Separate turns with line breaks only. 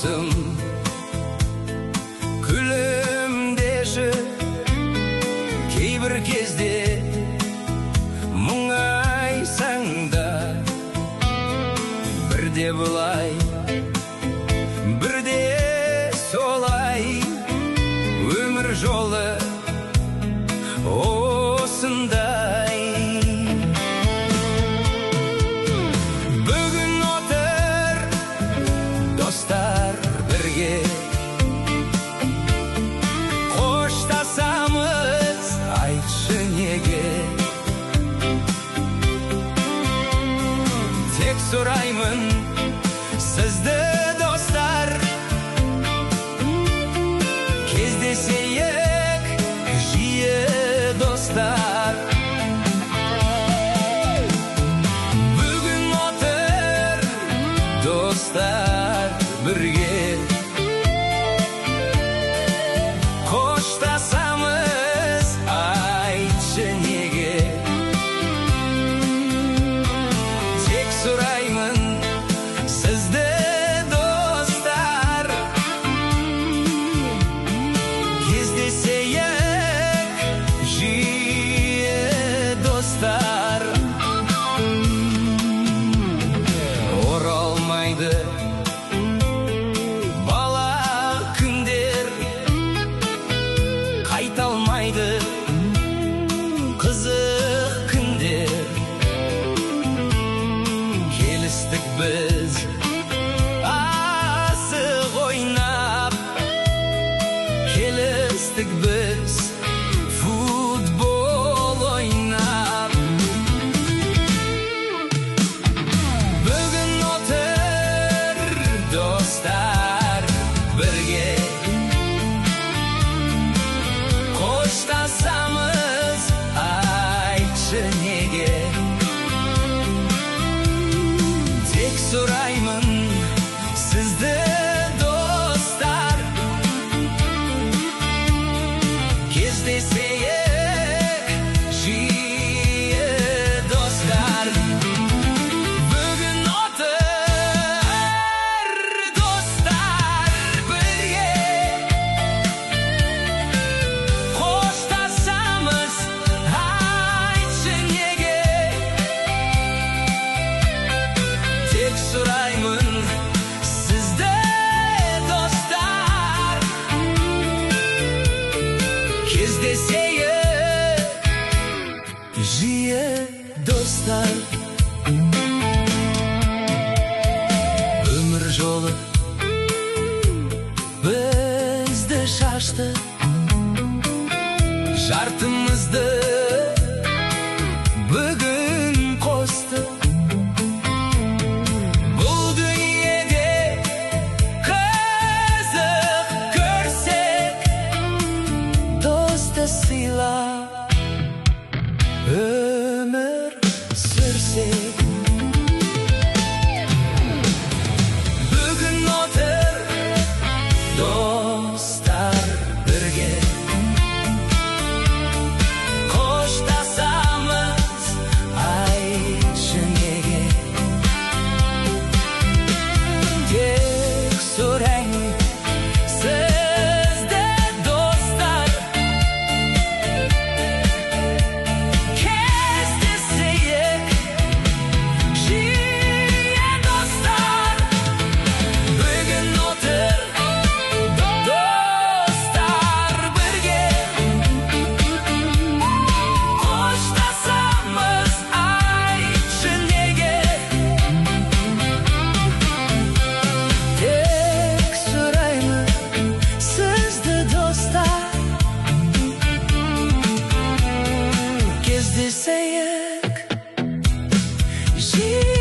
досым, күлімдеші. Кейбір кезде мұңайсаң да, бірде бұлай, бірде солай. Өмір жолы осындай. Бүгін отыр достар бірге, қоштасамыз, айтшы неге. Тек сұраймын сізді достар, кездесейік жиі достар. Бүгін отыр достар бірге, қоштасамыз, айтшы неге. Тек сұраймын сізді достар, кездесейік жиі достар. Оралмайды бала күндер, қайталмайды қызық күндер. Келістік біз асық ойнап, келістік біз футбол ойнап. Бүгін отыр достар бірге, қоштасамыз, айтшы неге. Тек сұраймын сізді достар, кездесейік жиі достар. Бүгін отыр достар бірге, қоштасамыз, айтшы неге. Тек сұраймын сізді достар, кездесейік жиі достар. Өмір жолы бізді шашты, жартымызды бүгін қосты. Бұл дүниеде қызық көрсек, досты сыйлап өмір сүрсек. Бүгін отыр достар бірге, қоштасамыз, айтшы неге. Тек сұраймын сізді достар, кездесейік жиі достар. Бүгін отыр достар бірге, қоштасамыз, айтшы неге. Тек сұраймын сізді достар, кездесейік жиі